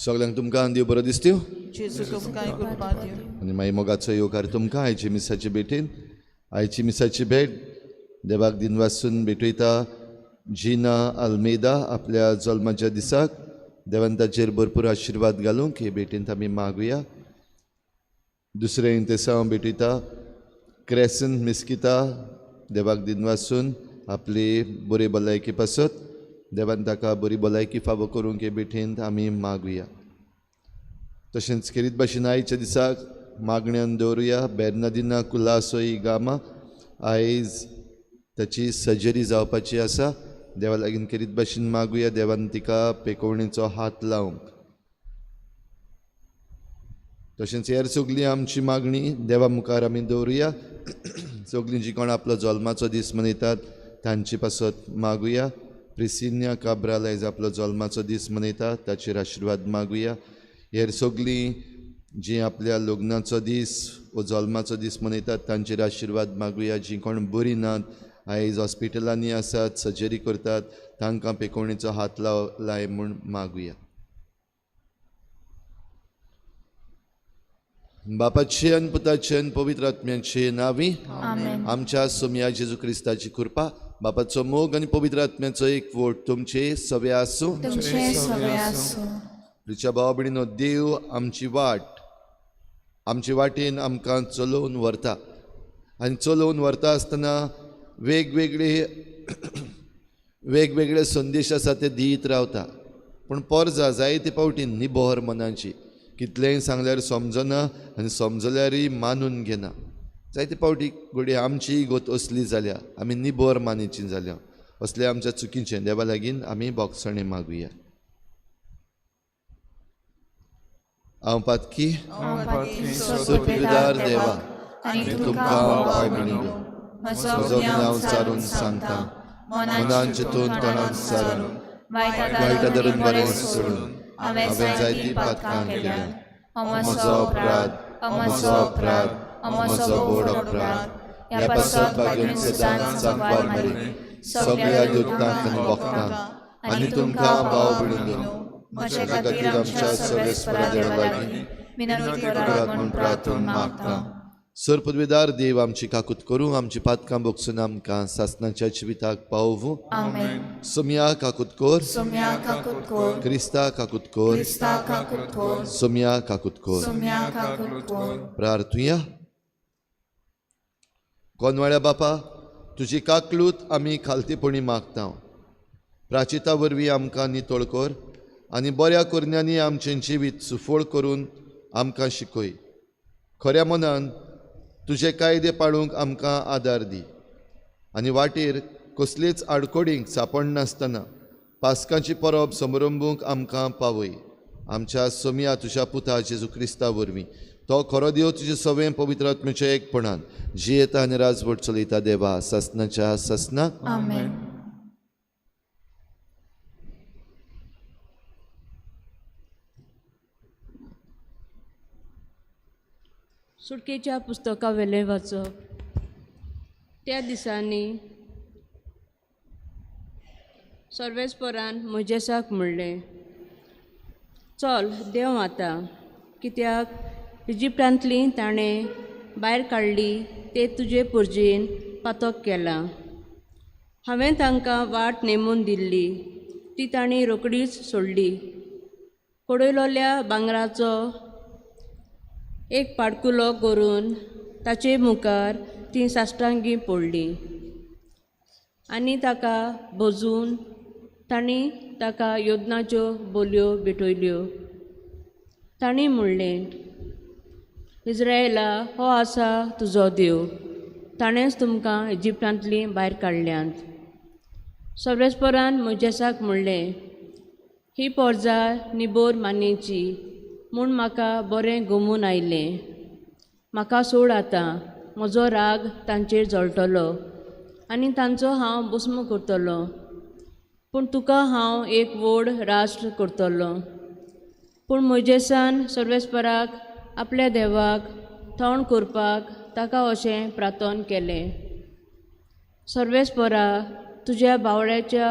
सगळ्यांक तुमकां देव बरो दिसत्यो जेजू तुमकां कृपा दिवं. आनी मागीर मोगाचो येवकार तुमकां आयचे मिसाचे भेटेन. आयची मिसाची भेट देवाक दिन वाचून भेटयता जिना आल्मेदा आपल्या जल्माच्या दिसाक. देवान ताचेर भरपूर आशिर्वाद घालूंक हे भेटेंत आमी मागुया. दुसरें इंतेसांव भेटयता क्रेसन मिस्किता. देवाक दिन वाचून आपली बरी भलायकी पासत. देवान ताका बरी भलायकी फावो करूंक हे भेटेंत आमी मागुया. तशेंच खेरीत भाशेन आयच्या दिसाक मागण्यांत दवरुया बेर्नादिना कुलासोई गामा. आयज ताची सर्जरी जावपाची आसा. देवा लागीं खेरीत भाशेन मागुया देवान तिका पेकोवणेचो हात लावंक. तशेंच हेर सगळीं आमची मागणी देवा मुखार आमी दवरुया. सगळीं जीं कोण आपलो जल्माचो दीस मनयतात तांचे पासत मागुया. प्रिसिन्या काब्राल आयज आपलो जल्माचो दीस मनयता ताचेर आशिर्वाद मागुया. हेर सगळीं जीं आपल्या लग्नाचो दीस वो जल्माचो दीस मनयतात तांचेर आशिर्वाद मागुया. जीं कोण बरीं नात आयज हॉस्पिटलांनी आसात सर्जरी करतात तांकां पेकोवणेचो हात लाय म्हूण मागुया. बापाचे आनी पुताचे आनी पवित्र आत्म्याचे नांवी आमच्या सोम्या जेजू क्रिस्ताची कृपा बापाचो मोग आनी पवित्र आत्म्याचो एक वोट तुमचे सवे आसूं. तुमच्या भाव भयणीनो देव आमची वाटेन आमकां चलोवन व्हरता आनी चलोवन व्हरता आसतना वेगवेगळे संदेश आसा ते दीत रावता. पूण पर्जा जायते फावटी निबोर मनाची. कितलेंय सांगल्यार समजना आनी समजल्यारय मानून घेना. जायते फावटी घडये आमची गोत असली जाल्या आमी निबोर मानेचीं जाल्या. असलें आमच्या चुकीचें देवा लागीं आमी बोगसणे मागुया. हांव पातकी सुपीदार देवा तुमकां पांय म्हणिल्लो म्हजो नांव चारून सांगता मनान चिंतून तोंडान सारून वायटा धरून बरें सोडून हांवें जायतीं पातकां केल्यां. म्हजो अपराध म्हजो व्हड अपराध. ह्या पासत बागेन सदांच सांगवार मारी सगळ्या दुतांक आनी भक्तांक आनी तुमकां भाव भयणीनो म्हज्या खातीर आमच्या सर्वेस्परा देवा लागीं विनंती करात म्हूण प्रार्थून मागता. सर्पद्वेदार देव आमची काकूत करूं आमची पातकां बोगसून आमकां सासणाच्या जिविताक पावूं. सोम्या काकूत कोर क्रिस्ता काकूत कोर सोम्या काकूत कोर. प्रार्थुया. कोनवाळ्या बापा तुजी काकलूत आमी खालतीपणी मागता. प्राचिता वरवीं आमकां नितळ कोर आनी बऱ्या कोरण्यांनी आमचें जिवीत सुफोळ करून आमकां शिकय. खऱ्या मनान तुजे कायदे पाळूंक आमकां आदार दी आनी वाटेर कसलीच आडकोडींक सांपडनासतना पास्कांची परब समारंभूंक आमकां पावय. आमच्या सोम्या तुज्या पुता जेजू क्रिस्ता वरवीं तो खरो देव तुजे सवें पवित्र आत्म्याच्या एकपणान जियेता आनी राजवट चलयता देवा ससनाच्या ससनाक. सुटकेच्या पुस्तका वेलें वाचप. त्या दिसांनी सर्वेस्परान मोजेसाक म्हणलें चल देव आतां कित्याक इजिप्टांतली ताणें भायर काडली ते तुजे पुर्जेन पातक केला. हांवें तांकां वाट नेमून दिल्ली ती तांणी रोकडीच सोडली. पडयलोल्या भांगराचो एक पाडकुलो करून ताचे मुखार ती साश्टांगी पडली आनी ताका भोजून तांणी ताका योजनाच्यो बोलयो भेटयल्यो. तांणी म्हणलें इस्रायेला हो आसा तुजो देव. ताणेंच तुमकां इजिप्टांतली भायर काडल्यांत. सर्वेस्परान मोजेसाक म्हणलें ही पोरजा निबोर मानेची म्हूण म्हाका बरें गमून आयलें. म्हाका सोड आतां. म्हजो राग तांचेर जळटलो आनी तांचो हांव भस्म करतलों. पूण तुका हांव एक व्हड राष्ट्र करतलों. पूण मोजेसान सर्वेस्पराक आपल्या देवाक थोंड करपाक ताका अशें प्रार्थन केलें. सर्वेस्परा तुज्या बावड्याच्या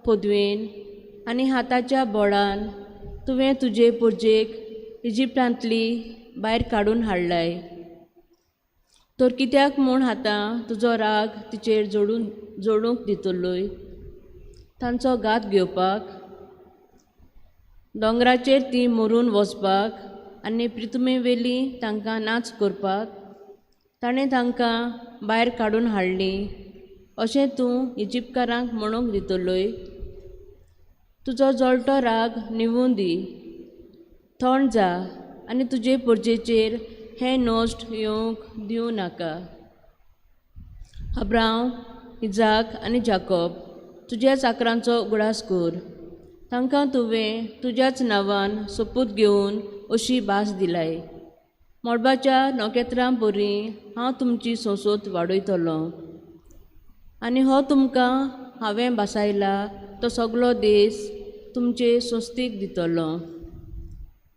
पदवेन आनी हाताच्या बोळान तुवें तुजे पुर्जेक इजिप्टांतली भायर काडून हाडलाय. तर कित्याक म्हूण आतां तुजो राग तिचेर जोडूंक दितलोय तांचो घात घेवपाक, दोंगराचेर ती मरून वचपाक आनी प्रिथुमेवेली तांकां नाच करपाक ताणें तांकां भायर काडून हाडलीं अशें तूं इजिप्तकारांक म्हणूंक दितलोय. तुजो जळटो राग निवून दी, थंड जा आनी तुजे पुर्जेचेर हें नश्ट येवंक दिवं नाका. अब्राम, इजाक आनी जाकोब तुज्या चाकरांचो उगडास कर. तांकां तुवें तुज्याच नांवान सोपूत घेवन अशी भास दिलाय. मोडबाच्या नोखेत्रां परी हांव तुमची संसोत वाडयतलों आनी हो तुमकां हांवें बसायला तो सगलो देस तुमचे सोस्तीक दितलो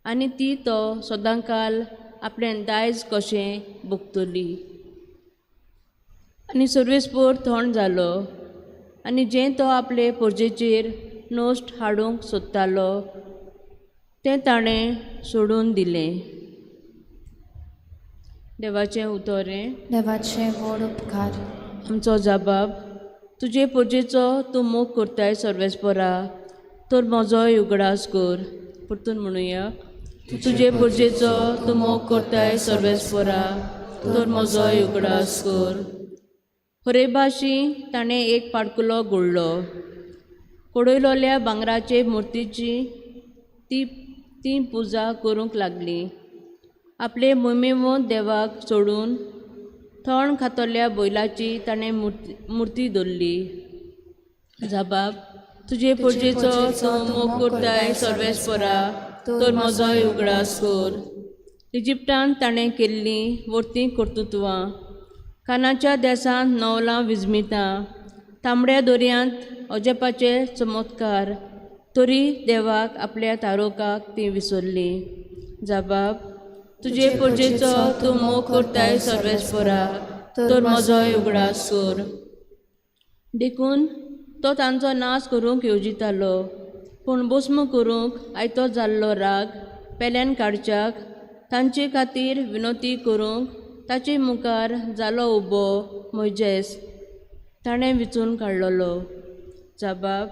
आनी ती तो सदांकाल आपलें दायज कशें भोगतली. आनी सर्वेस्पोर थंड जालो आनी जें तो आपले पोरजेचेर नश्ट हाडूंक सोदतालो तें ताणें सोडून दिलें. देवाचें उतोरें. देवाचे व्हड उपकार. आमचो जबाब. तुजे पोरजेचो तूं मोग करताय सर्वेस्परा, तर म्हजोय उगडास कर. परतून म्हणुया. तुजे पोरजेचो तूं मोग करताय सर्वेस्परा, तर म्हजोय उगडास कर. होरेबाशी ताणें एक पाडकुलो घोळ्ळो. पडयलोल्या भांगराचे मुर्तीची ती पुजा करूंक लागली. आपले मोमेवंत देवाक सोडून थंड खातोल्या बैलाची ताणें मुर्ती दवरली. जबाब. तुजे पोरजेचो तूं मोग करताय सर्वेस्परा, तर म्हजोय उगडास कर. इजिप्टांत ताणें केल्लीं वर्तीं कर्तुत्वां, कानाच्या देसांत नवलां विजमितां, तांबड्या दर्यांत अजेपाचे चमत्कार, तरी देवाक आपल्या तारोकाक ती विसरली. जबाब. तुजे पोरजेचो तूं मोग करताय सर्वेस्परा, तर म्हजोय उगडास कर. देखून तो तांचो नाश करूंक येवजितालो, पूण भस्म करूंक आयतो जाल्लो राग पेल्यान काडच्याक तांचे खातीर विनोती करूंक ताचे मुखार जालो उबो मोइजेस ताणें विचून काडलोलो. जबाब.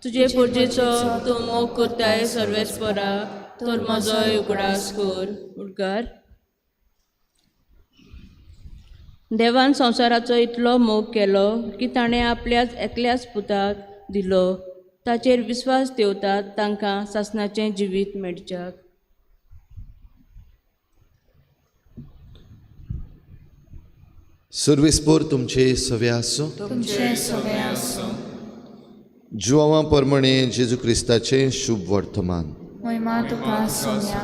तुजे पोरजेचो तूं मोग करताय सर्वेस्परा, तर म्हजोय उगडास कर. उडकार. देवान संवसाराचो इतलो मोग केलो की ताणें आपल्याच एकल्याच पुताक दिलो, ताचेर विस्वास ठेवतात तांकां सासणाचें जिवीत मेळच्याक. सर्वेस्पोर तुमचे सवे आसूं. तुमचे सवे आसूं. जुवांवा परमणे जेजू क्रिस्ताचें शुभ वर्तमान. महिमा तुका सोम्या.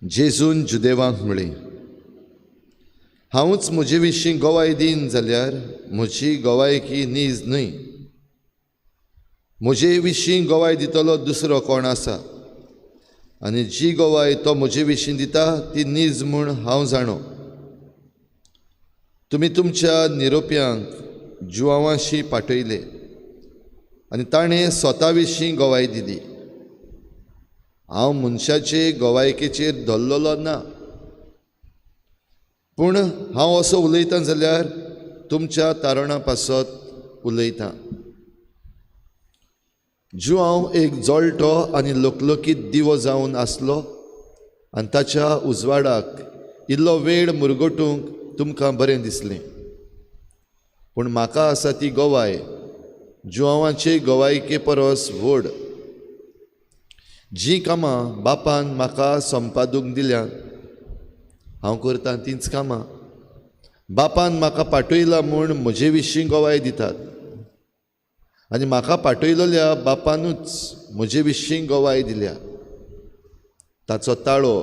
जेजून जुदेवांक म्हळें, हांवूच म्हजे विशीं गोवाय दीन जाल्यार म्हजी गोवायकी नीज न्हय. म्हजे विशीं गोवाय दितलो दुसरो कोण आसा, आनी जी गोवाय तो म्हजे विशीं दिता ती नीज म्हूण हांव जाणो. तुमी तुमच्या निरोप्यांक जुवांवाशी पाठयले आनी ताणें स्वता विशीं गोवाय दिली. हांव मनशाचे गोवायकेचेर धरलोलो ना, पूण हांव असो उलयतां जाल्यार तुमच्या तारणा पासत उलयतां. जुवांव एक जळटो आनी लोकलोकीत दिवो जावन आसलो आनी ताच्या उजवाडाक इल्लो वेळ मुरगोटूंक तुमकां बरें दिसलें. पूण म्हाका आसा ती गोवाय जुवांवाचे गोवायके परस व्हड. जीं कामां बापान म्हाका संपादूंक दिल्यात हांव करतां तींच कामां बापान म्हाका पाठयला म्हूण म्हजे विशीं गोवाय दितात, आनी म्हाका पाठयलोल्या बापानूच म्हजे विशीं गोवाय दिल्या. ताचो ताळो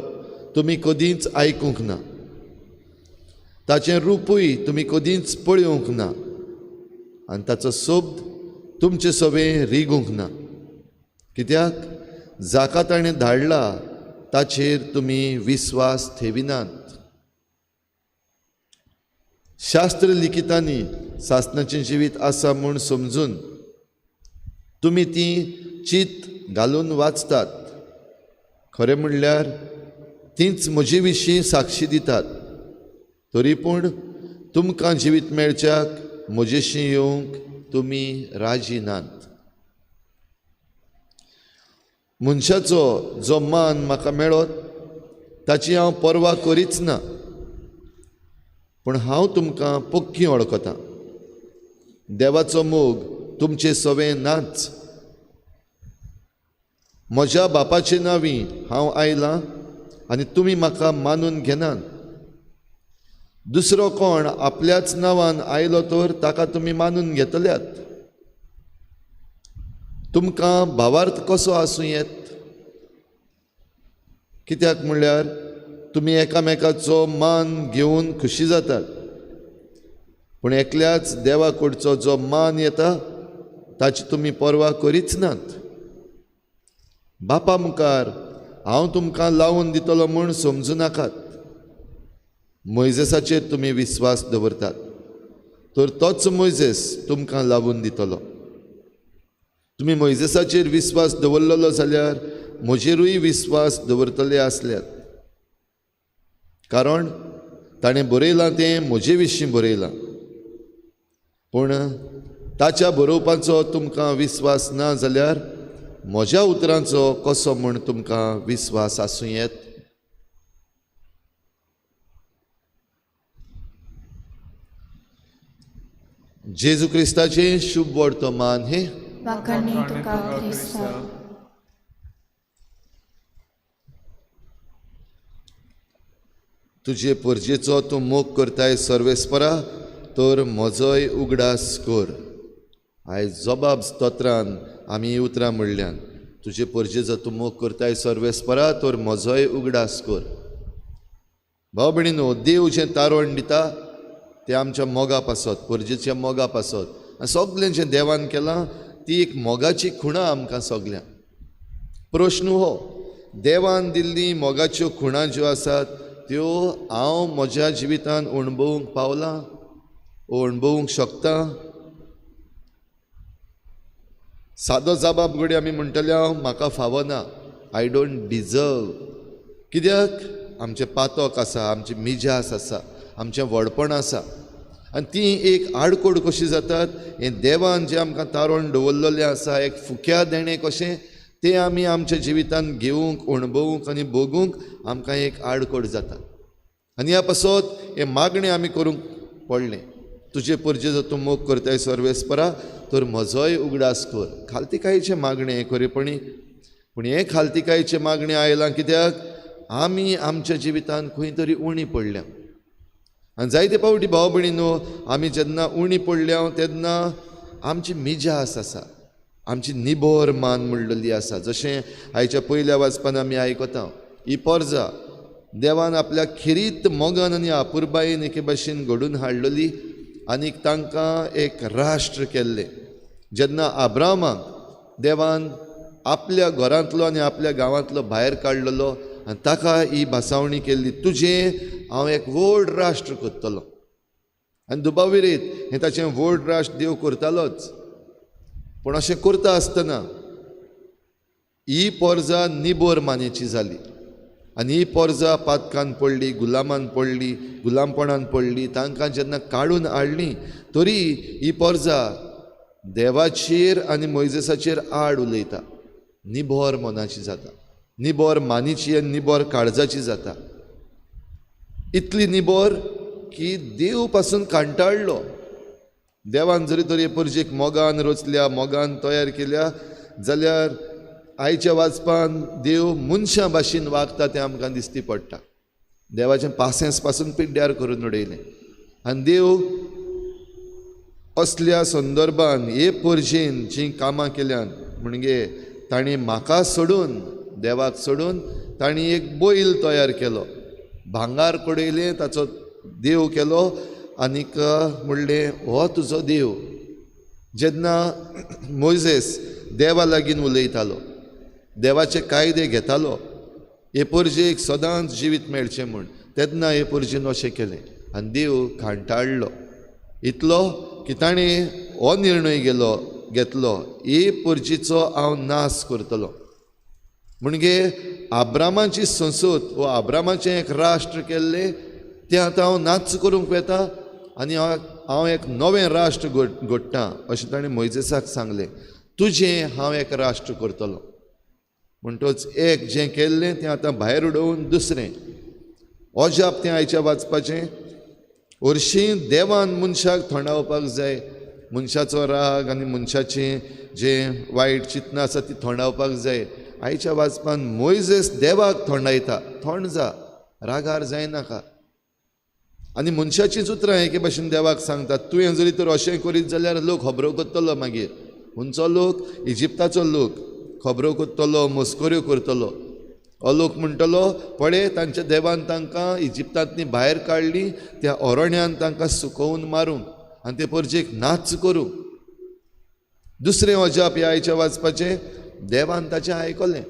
तुमी कदींच आयकूंक ना, ताचें रूपूय तुमी कदींच पळोवंक ना, आनी ताचो सोब तुमचे सवें रिगूंक ना. कित्याक जाका ताणें धाडला ताचेर तुमी विस्वास ठेविनात. शास्त्र लिखितांनी सासणाचें जिवीत आसा म्हूण समजून तुमी ती चित घालून वाचतात. खरें म्हणल्यार तीच म्हजे विशीं साक्षी दितात. तरी पूण तुमकां जिवीत मेळच्याक म्हजेशी येवंक तुमी राजी नात. मनशाचो जो मान म्हाका मेळत ताची हांव पर्वा करीच ना, पूण हांव तुमकां पक्की वळखतां. देवाचो मोग तुमचे सवे नाच. म्हज्या बापाचे नांवी हांव आयलां आनी तुमी म्हाका मानून घेनात. दुसरो कोण आपल्याच नांवान आयलो तर ताका तुमी मानून घेतल्यात. तुमकां भावार्थ कसो आसूं येत? कित्याक म्हणल्यार तुमी एकामेकाचो मान घेवन खुशी जातात, पूण एकल्याच देवा कडचो जो मान येता ताची तुमी पर्वा करीच नात. बापा मुखार हांव तुमकां लावून दितलो म्हूण समजूं नाकात. मोइजेसाचेर तुमी विस्वास दवरतात तर तोच मोइजेस तुमकां लावून दितलो. तुमी मोइजेसाचेर विस्वास दवरलेलो जाल्यार म्हजेरूय विस्वास दवरतले आसल्यात, कारण ताणें बरयलां तें म्हजे विशीं बरयलां. पूण ताच्या बरोवपाचो तुमकां विस्वास ना जाल्यार म्हज्या उतरांचो कसो म्हूण तुमकां विस्वास आसूं येत? जेजू क्रिस्ताचें शुभ वर्तमान हे वाखाणणी तुका क्रिस्ता. तुजे परजेचो तूं मोग करताय सर्वेस्परा, तर म्हजोय उगडास कर. आयज जबाब स्तोत्रान आमी ही उतरां म्हणल्यान तुजे परजेचो तूं मोग करताय सर्वेस्परा, तर म्हजोय उगडास कर. भाव भयणीनो, देव जें तारण दिता तें आमच्या मोगा पासत, परजेच्या मोगा पासत. आनी सगलें जें देवान केलां ती एक मोगाची खुणां आमकां सगल्यांक. प्रश्न हो, देवान दिल्ली मोगाच्यो खुणां ज्यो आसात त्यो हांव म्हज्या जिवितांत अणभवूंक पावलां, अणभवूंक शकता? सादो जबाब घडये आमी म्हणटले हांव म्हाका फावना, आय डोंट डिजर्व. कित्याक आमचें पातक आसा, आमची मिजास आसा, आमचें व्हडपण आसा. आनी ती एक आडकोड कशी जातात, हें देवान जें आमकां तारण दवरलेलें आसा एक फुक्या देणें कशें, तें आमी आमच्या जिवितांत घेवंक, अणभवूंक आनी भोगूंक आमकां एक आडकोड जाता. आनी ह्या पासत हें मागणें आमी करूंक पडलें. तुजे परजेचो तूं मोग करताय सर्वेस्परा, तर म्हजोय उगडास कर. खालतिकायेचें मागणें हें खरेपणी, पूण हें खालतिकायेचें मागणें आयलां कित्याक आमी आमच्या जिवितांत खंय तरी उणी पडल्या. आनी जायते फावटी भाव भयणीनो, आमी जेन्ना उणी पडल्या तेन्ना आमची मिजास आसा, आमची निबोर मान म्हणलेली आसा. जशें आयच्या पयल्या वाचपान आमी आयकता, ही पोरजां देवान आपल्या खिरीत मोगान आनी आपुरबायेन एके भाशेन घडून हाडलेली आनीक तांकां एक राष्ट्र केल्लें. जेन्ना अब्रामाक देवान आपल्या घरांतलो आनी आपल्या गांवांतलो भायर काडलेलो आनी ताका ही भासावणी केल्ली, तुजें हांव एक व्हड राष्ट्र करतलो. आनी दुबाविरीत हें ताचें व्हड राष्ट्र देव करतालोच. पूण अशें करता आसतना ही पोरजां निबोर मानेची जाली. आनी ही पोरजां पातकान पडली, गुलामान पडली, गुलामपणान पडली. तांकां जेन्ना काडून हाडली तरी ही पोरजां देवाचेर आनी मोइजेसाचेर आड उलयता. निबोर मनाची जाता, निबोर मानीची आनी निबोर काळजाची जाता. इतली निबोर की देव पासून कांटाळ्ळो. देवान जरी तरी परजेक मोगान रचल्या, मोगान तयार केल्या, जाल्यार आयच्या वाचपान देव मनशां भाशेन वागता तें आमकां दिसती पडटा. देवाचें पासेंस पासून पिड्ड्यार करून उडयलें. आनी देव असल्या संदर्भान हे परजेन जीं कामां केल्यान, म्हणजे ताणें म्हाका सोडून, देवाक सोडून ताणें एक बैल तयार केलो, भांगार पडयलें, ताचो देव केलो आनीक म्हणलें हो तुजो देव. जेन्ना मोइजेस देवा लागीं उलयतालो, देवाचे कायदे घेतालो, हे परजेक सदांच जिवीत मेळचें म्हूण, तेन्ना हे परजेन अशें केलें आनी देव कांटाळ्ळो. इतलो की ताणें हो निर्णय गेलो घेतलो हे परजीचो हांव नाश करतलो. म्हणजे आब्रामाची संसद व आब्रामाचें एक राष्ट्र केल्लें तें आतां हांव नाच करूंक वेता आनी हांव एक नवें राष्ट्र घडटां अशें ताणें मोइजेसाक सांगलें. तुजें हांव एक राष्ट्र करतलो. म्हणटच एक जें केल्लें तें आतां भायर उडोवन दुसरें अजाप तें आयच्या वाचपाचें. हरशीं देवान मनशाक थोंडावपाक जाय. मनशाचो राग आनी मनशाचें जें वायट चिंतनां आसा ती थोंडावपाक जाय. आयच्या वाचपान मोइजेस देवाक थोंडायता, थोंड जा, रागार जायनाका. आनी मनशाचींच उतरां एके भाशेन देवाक सांगतात. तुवें जरी तर अशें करीत जाल्यार लोक खबरो करतलो. मागीर खंयचो लोक? इजिप्ताचो लोक खबरो करतलो, मस्कऱ्यो करतलो. हो लोक म्हणटलो पळय तांच्या देवान तांकां इजिप्तांतली भायर काडली, त्या अरण्यान तांकां सुकोवन मारूंक आनी ते परजेक नाच करूंक. दुसरें अजाप ह्या आयच्या वाचपाचें, देवान ताचें आयकलें.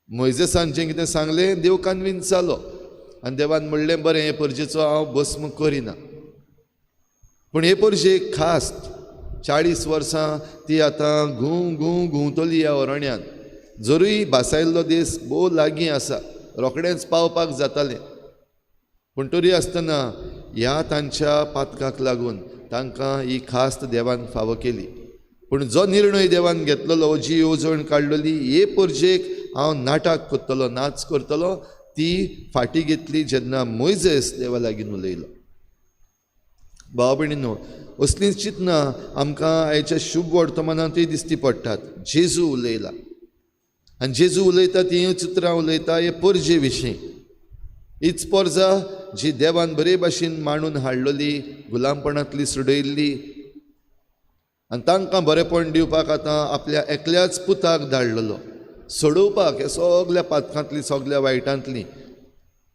मोइजेसान जें कितें सांगलें देव कन्विन्स जालो आनी देवान म्हणलें बरें हे परजेचो हांव भस्म करिना. पूण हे परजेक खास 40 वर्सां ती आतां घुंवतली ह्या अरण्यान. जरूय भासायल्लो देश भोव लागीं आसा, रोखडेंच पावपाक जातालें. पूण तरी आसतना ह्या तांच्या पातकाक लागून तांकां ही खास्त देवान फावो केली. पूण जो निर्णय देवान घेतलेलो, जी येवजण काडलेली हे परजेक हांव नाटक करतलो, नाच करतलो, ती फाटीं घेतली जेन्ना मोइजेस देवा लागीं उलयलो. भाव भयणीनो, असलींच चिंतनां आमकां आयच्या शुभ वर्तमानांतूय दिश्टी पडटात. जेजू उलयला आनी जेजू उलयता ती उतरां उलयता हे परजे विशीं. हीच परजां जी देवान बरे भाशेन मांडून हाडलेली, गुलामपणांतली सुडयल्ली आनी तांकां बरेपण दिवपाक आतां आपल्या एकल्याच पुताक धाडलेलो, सोडोवपाक ह्या सगळ्या पातकांतली, सगळ्या वायटांतली,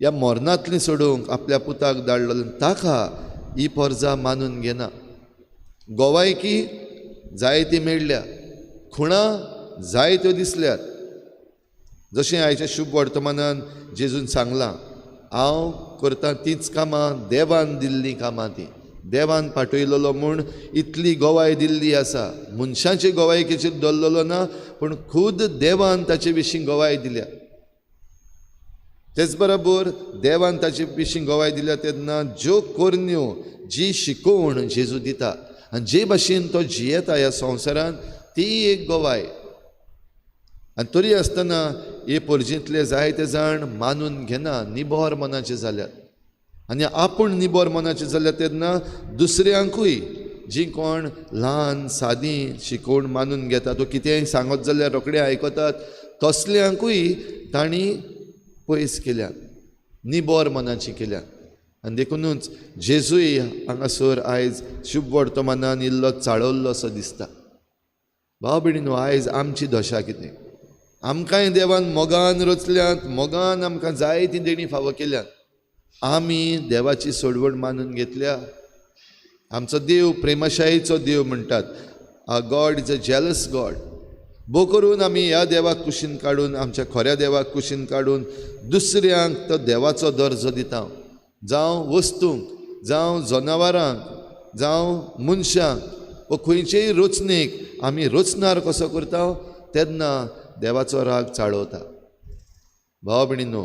ह्या मरणांतली सोडूंक आपल्या पुताक धाडलेलो. ताका ही परजां मानून घेना. गोवायकी जायती मेळ्ळ्या, खुणां जायत्यो दिसल्यात. जशें आयच्या शुभ वर्तमानान जेजून सांगलां, हांव करतां तींच कामां, देवान दिल्लीं कामां ती. देवान पाठयलेलो म्हूण इतली गोवाय दिल्ली आसा. मनशाचे गोवायकेचेर दवरलेलो ना, पूण खुद देवान ताचे विशीं गोवाय दिल्या. तेच बरोबर देवान ताचे विशीं गोवाय दिल्या तेन्ना ज्यो कोरन्यो, जी शिकोवण जेजू दिता आनी जे भाशेन तो जियेता ह्या संवसारान, ती एक गोवाय. आनी तरी आसतना हे परजींतले जायते जाण मानून घेना, निबोर मनाचे जाल्यात. आनी आपूण निबोर मनाचे जाल्यात तेन्ना दुसऱ्यांकूय, जी कोण ल्हान सादी शिकोवण मानून घेता, तो कितेंय सांगत जाल्यार रोखडे आयकतात, तसल्यांकूय तांणी पयस केल्यात, निबोर मनाची केल्यात. आनी देखूनच जेजूय हांगासर आयज शुभ वर्तमानान इल्लो चाळवल्लो असो दिसता. भाव भयणीनो, आयज आमची दशा कितें? आमकांय देवान मोगान रचल्यात, मोगान आमकां जायतीं देणी फावो केल्यात. आमी देवाची सोडवण मानून घेतल्या. आमचो देव प्रेमशायेचो देव म्हणटात. A God is a jealous God. भोव करून आमी ह्या देवाक कुशीन काडून, आमच्या खऱ्या देवाक कुशीन काडून दुसऱ्यांक तो देवाचो दर्जो दिता. जावं वस्तूंक, जावं जनावरांक, जावं मनशांक, वा खंयचेय रचनेक आमी रचणार कसो करता, तेन्ना देवाचो राग चाळवता. भाव भयणीनो,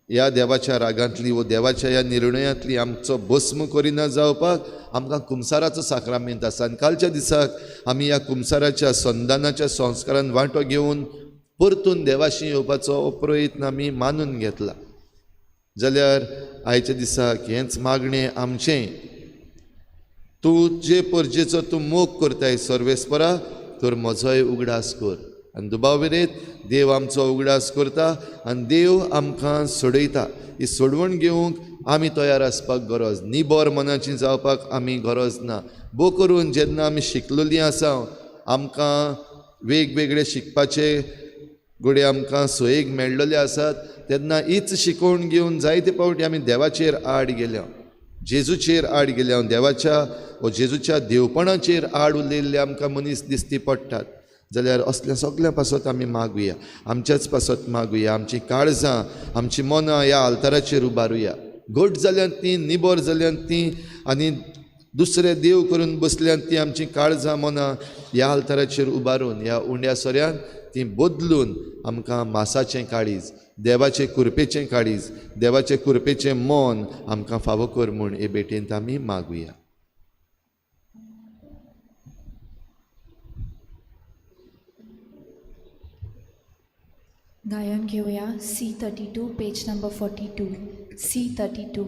ह्या देवाच्या रागांतली व देवाच्या ह्या निर्णयांतली आमचो भस्म करिना जावपाक आमकां कुमसाराचो साक्रामेंत आसा. आनी कालच्या दिसाक आमी ह्या कुमसाराच्या संदानाच्या संस्कारान वांटो घेवन परतून देवाशी येवपाचो प्रयत्न आमी मानून घेतला. जाल्यार आयच्या दिसाक हेंच मागणें आमचें. तूं जे परजेचो तूं मोग करताय सर्वेस्परा, तर म्हजोय उगडास कर. आनी दुबाविरेत देव आमचो उगडास करता आनी देव आमकां सोडयता. ही सोडवण घेवंक आमी तयार आसपाक गरज. निबोर मनाची जावपाक आमी गरज ना. भोव करून जेन्ना आमी शिकलेलीं आसा, आमकां वेगवेगळे शिकपाचे घडये आमकां सोयेक मेळ्ळेले आसात, तेन्ना हीच शिकोवण घेवन जायते फावटी आमी देवाचेर आड गेल्या, जेजूचेर आड गेल्या, देवाच्या व जेजूच्या देवपणाचेर आड उलयल्ले आमकां मनीस दिश्टी पडटात. जाल्यार असल्या सगळ्या पासत आमी मागुया, आमच्याच पासत मागुया. आमची काळजां, आमची मनां ह्या आल्ताराचेर उबारुया. घट जाल्यात ती, निबोर जाल्यात ती, आनी दुसरे देव करून बसल्यान ती आमची काळजां मनां ह्या आल्ताराचेर उबारून ह्या उंड्या सोऱ्यान ती बदलून आमकां मासाचें काळीज, देवाचे कृपेचें काळीज, देवाचे कृपेचें मन आमकां फावो कर म्हूण हे भेटेंत आमी मागुया. गायन घेऊया C32 पेज नंबर 42. C32.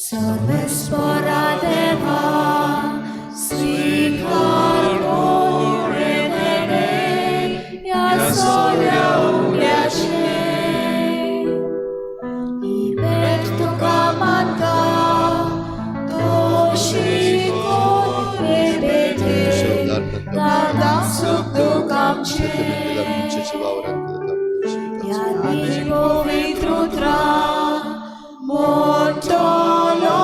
सर्वेश्वरा देवा स्वीकार मोरे देणे या सोऱ्या उगड्याचे ही भेट तुका मानता तोशी कोरे बेटे दादा सुख दुख आमचे या पवित्र उतरा मोठलो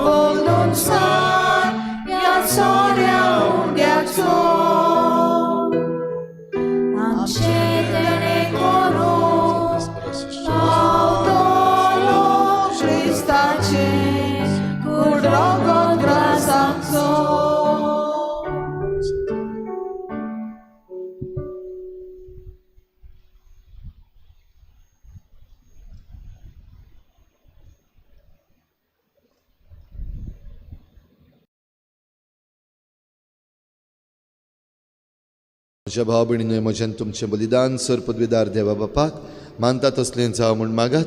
बोलून सांग या सोऱ्या उंड्याचो आमचे तेणे करून पावतलो ख्रिस्ताचे कुडरोगो ग्रासांचो. म्हज्या भाव भयणींनो, म्हज्यान तुमचें बलिदान सर पदवीदार देवा बापाक मानता तसलें जावं म्हूण मागात.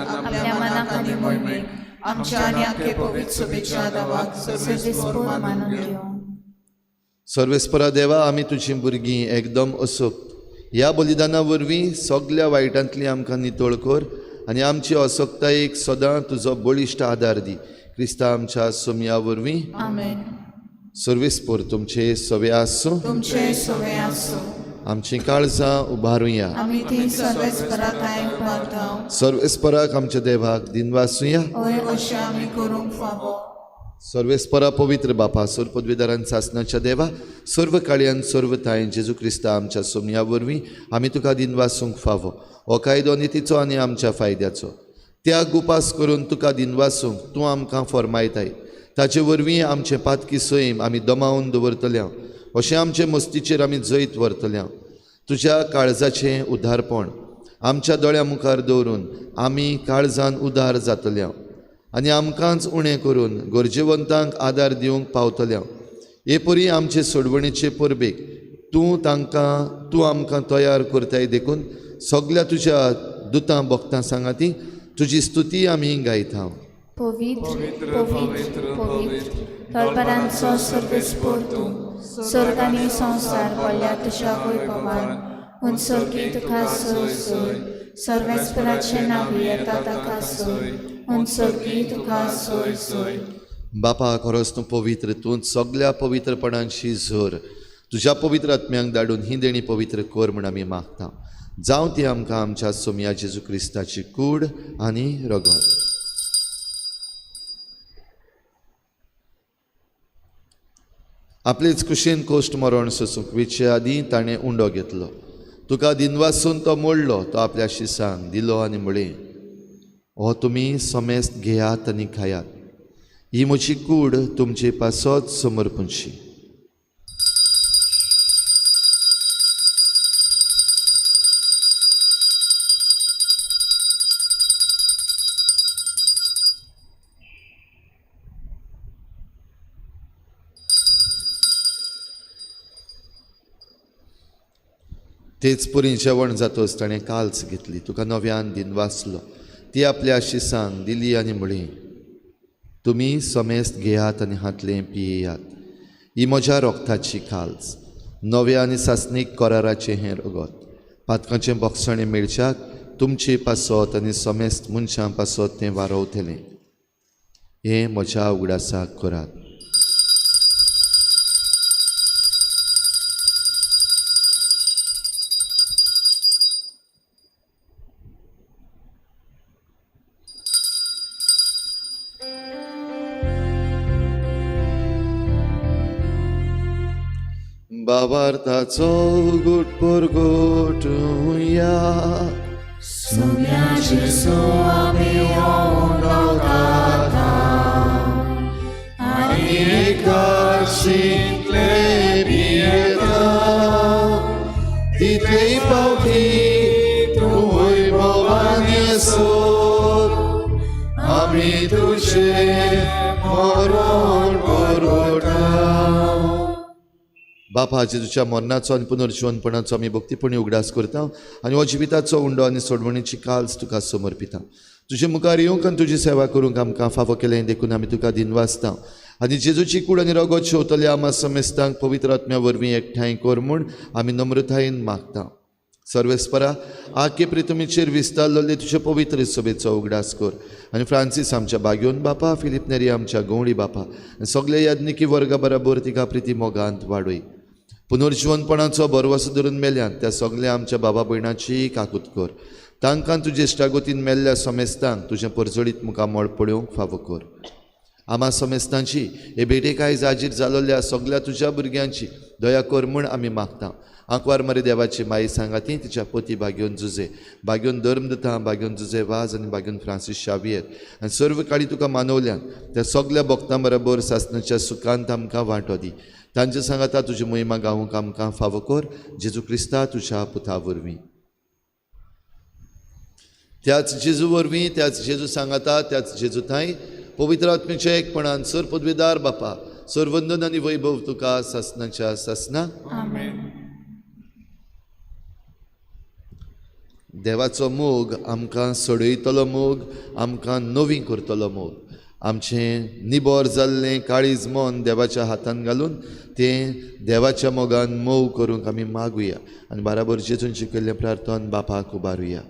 आपल्या मनाखाली मोहिमेक आमच्या आणि आख्खे पवित्र सभेच्या दावाक सर्वेस्पर मानून घेऊ. सर्वेस्परा देवा, आमी तुजीं भुरगीं एकदम अचूक ह्या बलिदाना वरवीं सगल्या वायटांतली आमकां नितळ कर आनी आमची अचूकतायेक सदां तुजो बळिश्ट आदार दी. क्रिस्ता आमच्या सोमया वरवीं आमेन. सर्वेस्पर तुमचे सवे आसूं, तुमचे सवे आसूं. आमची काळजां उबारुया. आमी ती सर्वेस्पराक पावतां. सर्वेस्पराक आमच्या देवाक दिनवासुया. ओय अशें आमी करूंक फावो. सर्वेस्परा पवित्र बापा, सर पदवीदारान सासणाच्या देवा, सर्व काळयान सर्व तायेन जेजू क्रिस्ता आमच्या सोमया वरवीं आमी तुका दिनवासूंक फावो. हो कायदो नितीचो आनी आमच्या फायद्याचो. त्याग उपास करून तुका दिनवासूंक तूं आमकां फरमायताय. ताचे वरवीं आमचे पातकी सैम आमी दमावून दवरतल्या. अशें आमचे मस्तीचेर आमी जैत व्हरतल्या. तुज्या काळजाचें उदारपण आमच्या दोळ्या मुखार दवरून आमी काळजान उदार जातल्या आनी आमकांच उणें करून गरजेवंतांक आदार दिवंक पावतल्या. हे परी आमचे सोडवणेचे परबेक तूं आमकां तयार करताय देखून सगल्या तुज्या दुतां भक्तां सांगाती तुजी स्तुती आमी गायता. पवित्र पवित्र पवित्र तळपरांचो सर्वेस्पर तूं स्वर्गानी संसार पडल्या तुज्या वैभवान उंचरकी तुका सोय सोय. सर्वेस्पराचें नांव येता ताका सोय उंचरकी तुका सोय सोय. बापा, खरोच तूं पवित्र, तूं सगल्या पवित्रपणांची झर तुज्या पवित्र आत्म्यांक धाडून ही देणी पवित्र कर म्हूण आमी मागता. जावं ती आमकां आमच्या सोमया जेजू क्रिस्ताची कूड आनी रगत. आपलेच कुशीन कोश्ट मरण सोसूंक विचे आदीं ताणें उंडो घेतलो. तुका दिनवासून तो मोडलो. तो आपल्या शिसांक दिलो आनी म्हळें, हो तुमी समेस्त घेयात आनी खायात. ही म्हजी कूड तुमचे पासत समर्पूंची. तेच पुरी जेवण जातोच ताणें काल्स घेतली. तुका नव्यान दिनवासलो. ती आपल्या शिसांक दिली आनी म्हळें, तुमी समेस्त घेयात आनी हातलें पियेयात. ही म्हज्या रोगताची काल्स, नव्या आनी सासणीक कराराचें हें रगत. पातकाचें बोगसणें मेळच्याक तुमची पासत आनी समेस्त मनशां पासत तें वारवतलें. हें म्हज्या उगडासाक करात. भावार्थाचो घोटपर घोटुया. सोम्या जेसू आमी ओंडो घाता आनी एकाशींतले भियेता तितलेय पावटी तूं वैभवान येसोर आमी तुजें मरण बरोडा. बापा जेजूच्या मरणाचो आनी पुनर्जीवनपणाचो आमी भक्तीपणी उगडास करता आनी हो जिविताचो उंडो आनी सोडवणीची काल्स तुका समर्पिता. तुजे मुखार येवंक आनी तुजी सेवा करूंक आमकां फावो केलें देखून आमी तुका दिनवासता आनी जेजूची कूड आनी रगत शेवतले आमा समेस्तांक पवित्र आत्म्या वरवीं एकठांय कर म्हूण आमी नम्रतायेन मागता. सर्वेस्परा आख्खे प्रितुमीचेर विस्तारलेले तुजे पवित्र सभेचो उगडास कर आनी फ्रांसीस आमच्या बागयोन बापा, फिलिप नेरी आमच्या गवळी बापा आनी सगळे याज्ञिकी वर्गा बराबर तिका प्रिती मोगांत वाडय. पुनर्जीवनपणाचो बरवसो धरून मेल्यान त्या सगळ्या आमच्या बाबा भयणाची काकूत कर. तांकां तुजे इश्टागोतीन मेल्ल्या समेस्तांक तुजें परजडीत मुखार मोळ पळोवंक फावो कर. आमा समेस्तांची हे भेटेक आयज हाजीर जालोल्या सगळ्या तुज्या भुरग्यांची दया कर म्हूण आमी मागता. आंकवार मरे देवाची माई सांगाती तिच्या पोती बागयोन जुजे, बागयोन धर्मदता, बागयोन जुजे वाज आनी बागयोन फ्रांसीस शावियर आनी सर्व काळी तुका मानवल्यान त्या सगळ्या भक्तां बरोबर सासणाच्या सुखांत आमकां वांटो दी. तांचे सांगाता तुजी महिमा गावूंक आमकां फावो कर. जेजू क्रिस्ता तुज्या पुता वरवीं. त्याच जेजू वरवीं, त्याच जेजू सांगाता, त्याच जेजू थंय पवित्र आत्मेच्या एकपणान सर पदवीदार बापा, सर्वंदन आनी वैभव तुका सासणाच्या सासना. आमेन. देवाचो मोग आमकां सोडयतलो मोग, आमकां नवीं करतलो मोग. आमचें निबोर जाल्लें काळीज मन देवाच्या हातान घालून तें देवाच्या मोगान मोव करूंक आमी मागुया आनी बाराबर जेजून शिकयल्लें प्रार्थन बापाक उबारुया.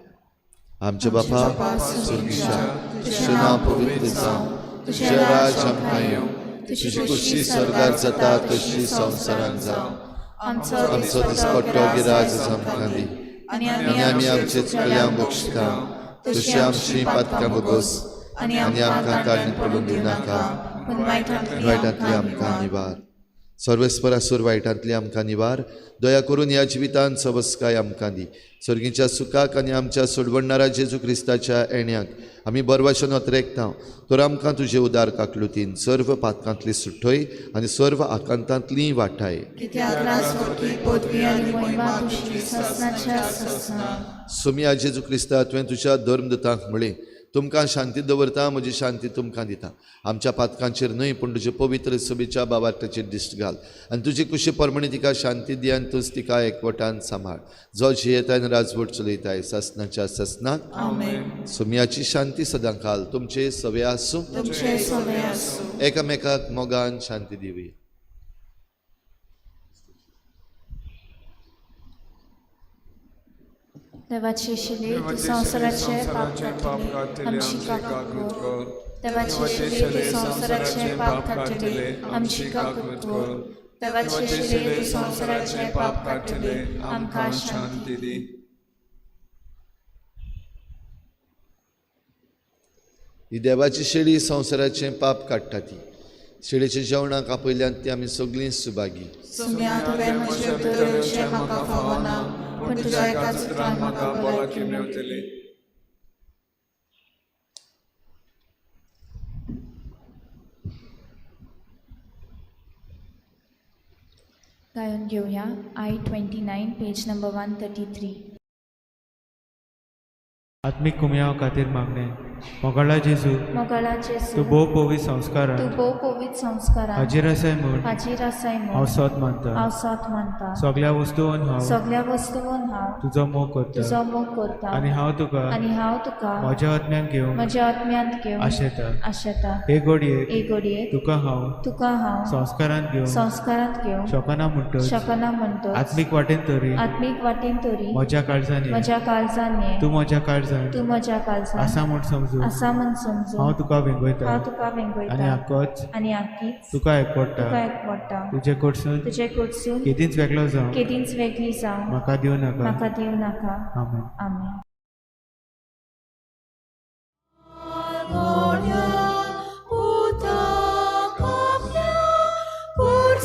आमचे बापा स्वर्गीच्या, तुजें नांव पवित्र जावं, तुजें राज आमकां येवं, तुजी खुशी स्वर्गार जाता तशी संवसारांत जावं. आमचो दिसपट्टो गिराज आमकां दी आनी आमी आमचे चुकल्यांक बक्षिता तशी आमची पातकां बगोस आनी आमकां काडून पडूंक दिनाका, पूण वायटांतली आमकां निवार. सर्वेस्परा सूर वायटांतली आमकां निवार. दया करून ह्या जिवितांत सबस्काय आमकां दी. सर्गीच्या सुखाक आनी आमच्या सोडवणारा जेजू क्रिस्ताच्या येण्याक आमी बरवाशेन वतरेकता. तर आमकां तुजे उदार काकलुतीन सर्व पातकांतली सुट्टय आनी सर्व आकांतांतली वाटाय. सुम्या जेजू क्रिस्ता तुवें तुज्या धर्मदतांक म्हळें, तुमकां शांती दवरता, म्हजी शांती तुमकां दिता. आमच्या पातकांचेर न्हय पूण तुजे पवित्र सभेच्या बाबार्थाचेर दिश्ट घाल आनी तुजी कुशी परमणी तिका शांती दी आनी तूंच तिका एकवटान सांबाळ. जो जियेताय आनी राजवट चलयताय सासणाच्या सासनाक. सुम्याची शांती सदां काल तुमचे सवे आसूं. एकामेकाक मोगान शांती दिवी. देवाचे शिले तू संवसाराचे पाप काडटले, आमची काकूत कर. देवाचे शिले तू संवसाराचे पाप काडटले, आमची काकूत कर. देवाचे शिले तू संवसाराचे पाप काडटले, आमकां शांती दी. ही देवाची शेळी संवसाराचें पाप काडटा ती. शेळीच्या जेवणाक आपयल्यान ती आमी सगळीं सुभागी. सुम्या तुवें म्हजें उतर येवचें म्हाका फावो ना, पूण तुज्या एकाच उतरान म्हाका भलायकी मेळटली. गायन घेऊया I-29 पेज नंबर 133. आत्मिक कुमयाव खातीर मागणे. मोगाळा जेजू, तूं भोव पवित्र संस्कारान हाजीर आसाय म्हूण हांव सत मानता. सगळ्या वस्तूंत हांव तुजो मोग करता आनी हांव तुका म्हज्या आत्म्यांत घेवंक आशेता. हे घडयेक तुका हांव संस्कारांत घेवंक शकना म्हणटच आत्मीक वाटेन तरी म्हज्या काळजांनी तूं म्हज्या काळजांत आसा म्हूण समजून हांव तुका वेंगयता आनी आख्खीच तुका एकवटा. तुजे कडसून केदींच वेगळी जावं म्हाका दिवं नाका. आमेन. Por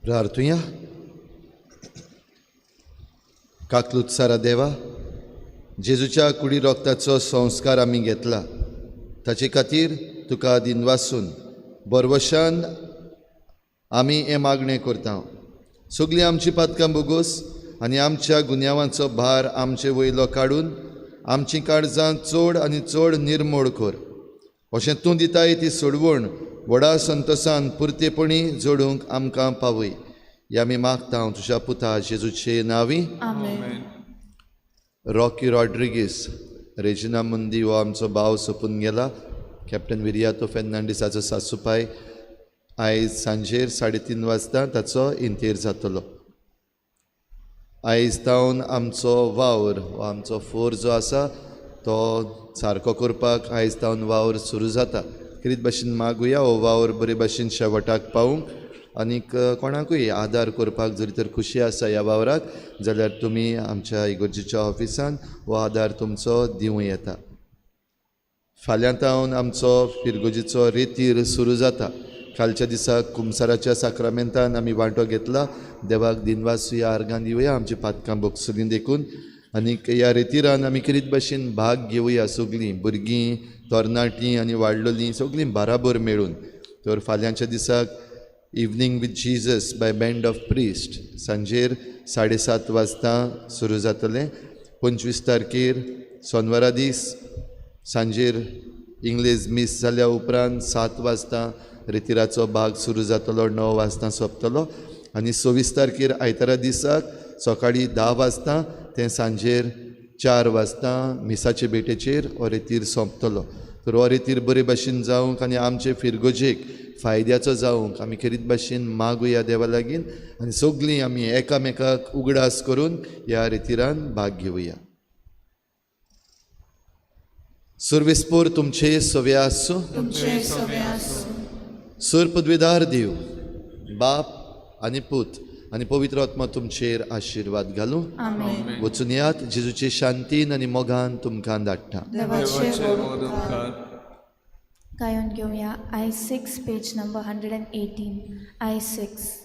प्रार्थुया. काकलूत सारा देवा, जेजूच्या कुडी रोगताचो संस्कार आमी घेतला, ताचे खातीर तुका दिनवासून बरवशान आमी हे मागणें करता. सगळीं आमची पातकां बोगूस आनी आमच्या गुन्यांवांचो भार आमचे वयलो काडून आमची काळजां चड आनी चड निर्मोळ कर. अशें तूं दिताय ती सोडवण व्हडा संतोशान पुर्तेपणी जोडूंक आमकां पावय. हे आमी मागता तुज्या पुता जेजूचे नांवी. आमेन. रॉकी रॉड्रिगीस, रेजिना मुंदी हो आमचो भाव सोंपून गेला. कॅप्टन विरियातो फेर्नांडीसाचो सासूपाय आयज सांजेर 3:30 वाजता ताचो इंतेर जातलो. आयज तावन आमचो वावर हो आमचो फोर जो आसा तो सारको करपाक आयज तावन वावर सुरू जाता. कितें भाशेन मागुया हो वावर बरे भाशेन शेवटाक पावूंक आनीक कोणाकूय आदार करपाक जरी तर खुशी आसा ह्या वावराक जाल्यार तुमी आमच्या इगर्जेच्या ऑफिसान हो आदार तुमचो दिवं येता. फाल्यां तावन आमचो फिरगोजीचो रेतीर सुरू जाता. कालच्या दिसाक कुमसाराच्या साक्रामेंतान आमी वांटो घेतला. देवाक दिनवास ह्या आर्गां दिवया आमची पातकां बोगसलीं देखून. आनीक ह्या रेतीरान आमी कितें भाशेन भाग घेवया सगळीं भुरगीं, तरणाटीं आनी वाडलोलीं सगळीं बाराबर मेळून. तर फाल्यांच्या दिसाक evening with Jesus by band of priest सांजेर 7:30 वाजता सुरू जातलें. 25 तारखेर सोनवारा दीस सांजेर इंग्लीज मीस जाल्या उपरांत 7 वाजता रितीराचो भाग सुरू जातलो, 9 वाजता सोंपतलो. आनी 26 तारखेर आयतारा दिसाक सकाळीं 10 वाजता ते सांजेर 4 वाजता मिसाचे बेटेचेर हो रेतीर सोंपतलो. तर हो रेतीर बरे भाशेन जावंक आनी आमचे फिरगोजेक फायद्याचो जावंक आमी खरीत भाशेन मागुया देवा लागीं आनी सगळीं आमी एकामेकाक उगडास करून ह्या रेतीरान भाग घेवया. सर्वेस्पोर तुमचे सवे आसूं. तुमचे सवे आसूं. सर्पद्वेदार देव, बाप आनी पूत आनी पवित्र आत्मा तुमचेर आशिर्वाद घालूं. आमेन. वचून यात जेजूचे शांतीन आनी मोगान तुमकां धाडटा. देवाचे मोग गायन घेऊया. I6 page number 118. I6.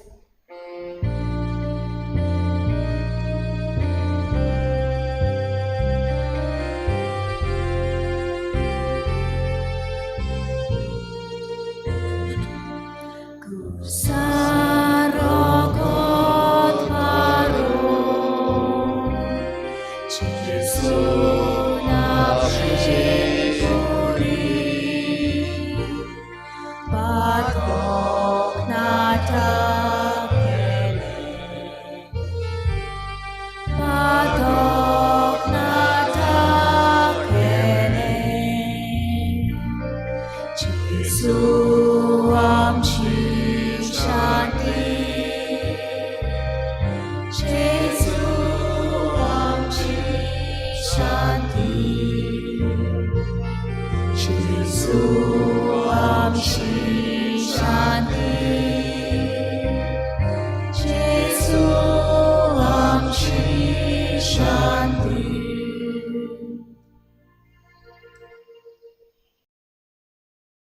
Jesus.